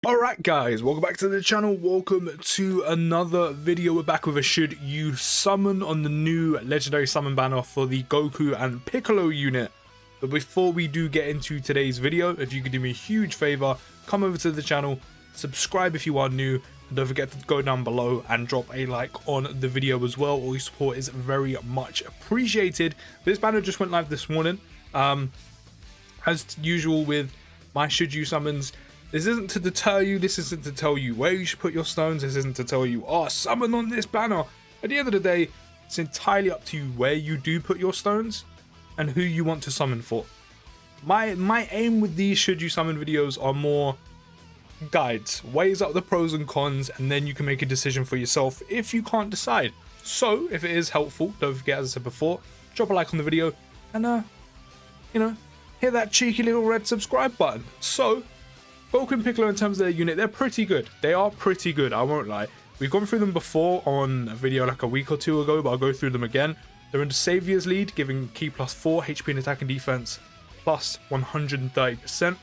Alright guys, welcome back to the channel, welcome to another video. We're back with a should you summon on the new legendary summon banner for the Goku and Piccolo unit. But before we do get into today's video, if you could do me a huge favor, come over to the channel, subscribe if you are new, and don't forget to go down below and drop a like on the video as well. All your support is very much appreciated. This banner just went live this morning. As usual with my should you summons, this isn't to deter you, this isn't to tell you where you should put your stones, this isn't to tell you, oh, summon on this banner. At the end of the day, it's entirely up to you where you do put your stones and who you want to summon for. My aim with these should you summon videos are more guides, weighs up the pros and cons, and then you can make a decision for yourself if you can't decide. So, if it is helpful, don't forget, as I said before, drop a like on the video and, hit that cheeky little red subscribe button. So, Goku and Piccolo, in terms of their unit, they're pretty good. They are pretty good, I won't lie. We've gone through them before on a video like a week or two ago, but I'll go through them again. They're in the Savior's lead, giving Ki +4, HP and attack and defense plus 130%.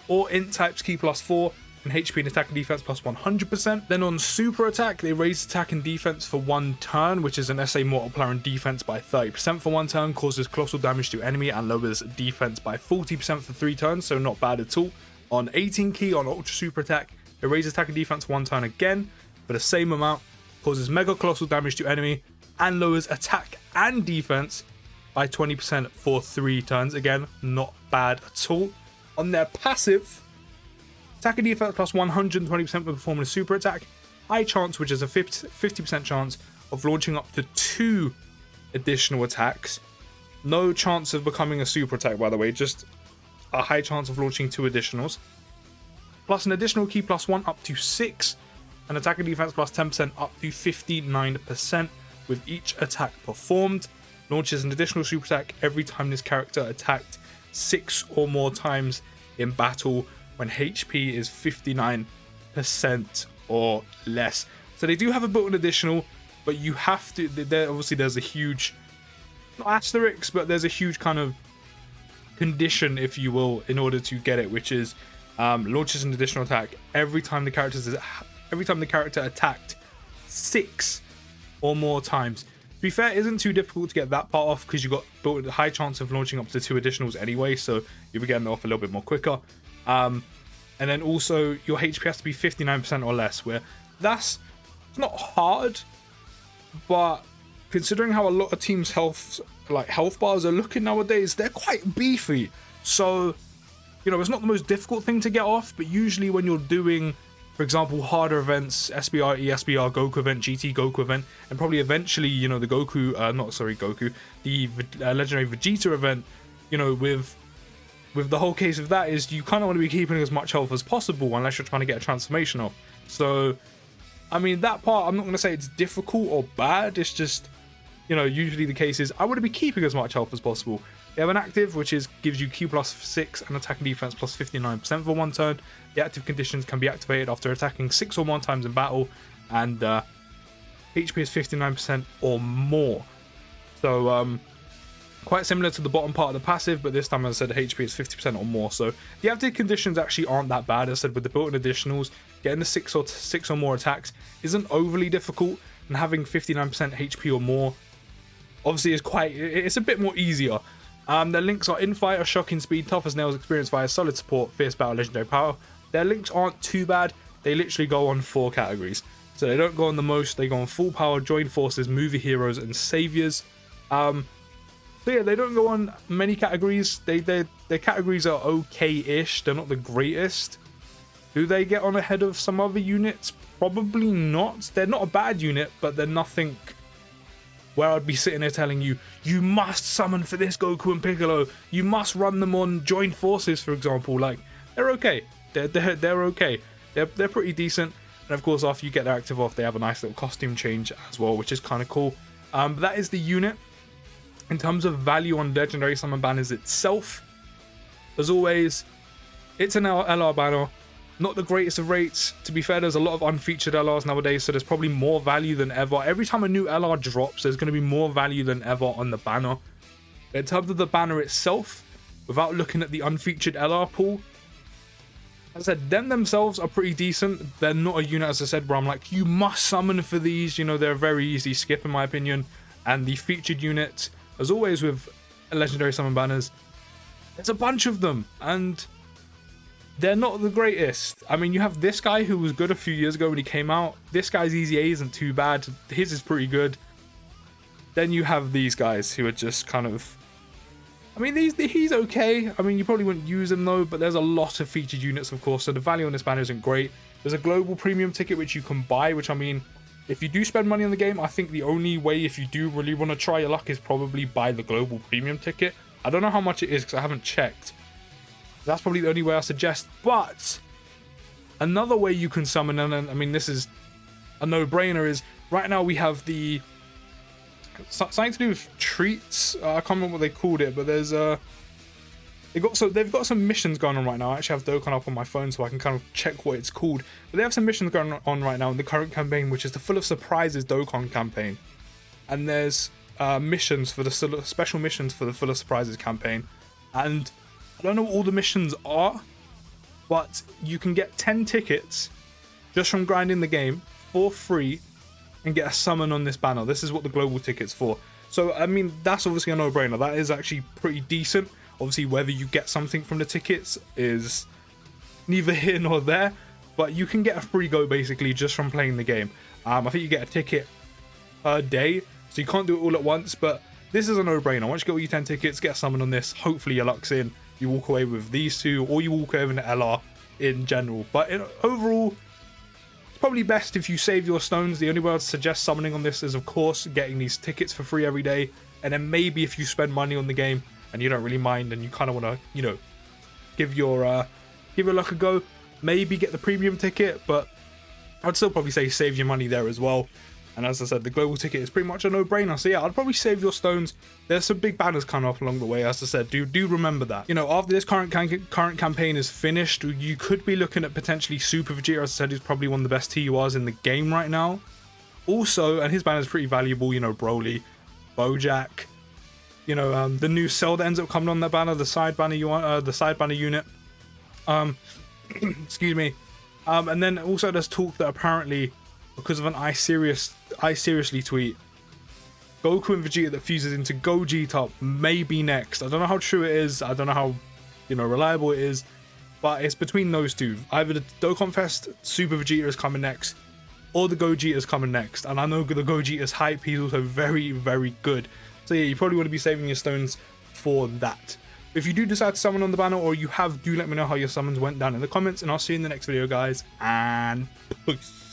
Or Int types Ki +4 and HP and attack and defense plus 100%. Then on Super Attack, they raise attack and defense for 1 turn, which is an SA multiplier in defense by 30% for 1 turn, causes colossal damage to enemy, and lowers defense by 40% for 3 turns, so not bad at all. On 18 Ki on Ultra Super Attack, it raises attack and defense 1 turn again for the same amount, causes mega colossal damage to enemy, and lowers attack and defense by 20% for 3 turns. Again, not bad at all. On their passive, attack and defense plus 120% when performing a super attack, high chance, which is a 50% chance of launching up to 2 additional attacks. No chance of becoming a super attack, by the way, just a high chance of launching 2 additionals, plus an additional Ki +1 up to 6, and attack and defense plus 10% up to 59% with each attack performed. Launches an additional super attack every time this character attacked 6 or more times in battle when HP is 59% or less. So they do have a built-in additional, but you have to, obviously there's a huge, not asterisk, but there's a huge kind of condition, if you will, in order to get it, which is launches an additional attack every time the character attacked 6 or more times. To be fair, it isn't too difficult to get that part off because you've got built a high chance of launching up to 2 additionals anyway, so you'll be getting it off a little bit more quicker. And then also your HP has to be 59% or less, where it's not hard, but considering how a lot of teams' health bars are looking nowadays, they're quite beefy. So, it's not the most difficult thing to get off, but usually when you're doing, for example, harder events, SBR, ESBR, Goku event, GT Goku event, and probably eventually, the the legendary Vegeta event, with the whole case of that is you kind of want to be keeping as much health as possible unless you're trying to get a transformation off. So, I mean, that part, I'm not going to say it's difficult or bad, it's just, usually the case is I want to be keeping as much health as possible. They have an active, which gives you Ki +6 and attack and defense plus 59% for 1 turn. The active conditions can be activated after attacking 6 or more times in battle, and HP is 59% or more. So, quite similar to the bottom part of the passive, but this time, as I said, HP is 50% or more. So the active conditions actually aren't that bad. As I said, with the built-in additionals, getting the 6 or more attacks isn't overly difficult, and having 59% HP or more obviously it's a bit more easier. Their links are Infighter, Shocking Speed, Tough as Nails, Experience Fire, Solid Support, Fierce Battle, Legendary Power. Their links aren't too bad. They literally go on 4 categories. So they don't go on the most, they go on Full Power, Join Forces, Movie Heroes, and Saviors. So yeah, they don't go on many categories. Their categories are okay-ish. They're not the greatest. Do they get on ahead of some other units? Probably not. They're not a bad unit, but they're nothing where I'd be sitting there telling you, you must summon for this Goku and Piccolo. You must run them on Join Forces, for example. Like, they're okay. They're okay. They're pretty decent. And of course, after you get their active off, they have a nice little costume change as well, which is kind of cool. But that is the unit. In terms of value on legendary summon banners itself, as always, it's an LR banner. Not the greatest of rates. To be fair, there's a lot of unfeatured LRs nowadays, so there's probably more value than ever. Every time a new LR drops, there's going to be more value than ever on the banner. In terms of the banner itself, without looking at the unfeatured LR pool, As I said, them themselves are pretty decent. They're not a unit, as I said, where I'm like, you must summon for these. You know, they're a very easy skip in my opinion. And the featured unit, as always with legendary summon banners, there's a bunch of them, and they're not the greatest. I mean, you have this guy who was good a few years ago when he came out. This guy's easy A isn't too bad. His is pretty good. Then you have these guys who are just kind of... I mean, he's okay. I mean, you probably wouldn't use him though, but there's a lot of featured units, of course, so the value on this banner isn't great. There's a global premium ticket which you can buy, which, I mean, if you do spend money on the game, I think the only way, if you do really want to try your luck, is probably buy the global premium ticket. I don't know how much it is because I haven't checked. That's probably the only way I suggest. But another way you can summon, and I mean, this is a no-brainer, is right now we have the something to do with treats. I can't remember what they called it, but there's they've got some missions going on right now. I actually have Dokkan up on my phone so I can kind of check what it's called. But they have some missions going on right now in the current campaign, which is the Full of Surprises Dokkan campaign. And there's missions for the special missions for the Full of Surprises campaign. And I don't know what all the missions are, but you can get 10 tickets just from grinding the game for free and get a summon on this banner. This is what the global ticket's for. So, I mean, that's obviously a no-brainer. That is actually pretty decent. Obviously, whether you get something from the tickets is neither here nor there, but you can get a free go basically just from playing the game. I think you get a ticket per day, so you can't do it all at once, but this is a no-brainer. Once you get all your 10 tickets, get a summon on this, hopefully your luck's in, you walk away with these two, or you walk away with an LR in general. But overall, it's probably best if you save your stones. The only way I'd suggest summoning on this is, of course, getting these tickets for free every day, and then maybe if you spend money on the game and you don't really mind and you kind of want to, you know, give your luck a go, maybe get the premium ticket. But I'd still probably say save your money there as well. And as I said, the global ticket is pretty much a no-brainer. So yeah, I'd probably save your stones. There's some big banners coming up along the way. As I said, do remember that. You know, after this current campaign is finished, you could be looking at potentially Super Vegeta. As I said, he's probably one of the best TURs in the game right now. Also, and his banner is pretty valuable, you know, Broly, Bojack. You know, the new cell that ends up coming on that banner, the side banner unit. Excuse me. And then also there's talk that apparently, because of an I seriously tweet, Goku and Vegeta that fuses into Gogeta may be next. I don't know how true it is. I don't know how, you know, reliable it is. But it's between those two. Either the Dokkan Fest Super Vegeta is coming next, or the Gogeta is coming next. And I know the Gogeta's hype. He's also very, very good. So yeah, you probably want to be saving your stones for that. If you do decide to summon on the banner, or you have, do let me know how your summons went down in the comments. And I'll see you in the next video, guys. And peace.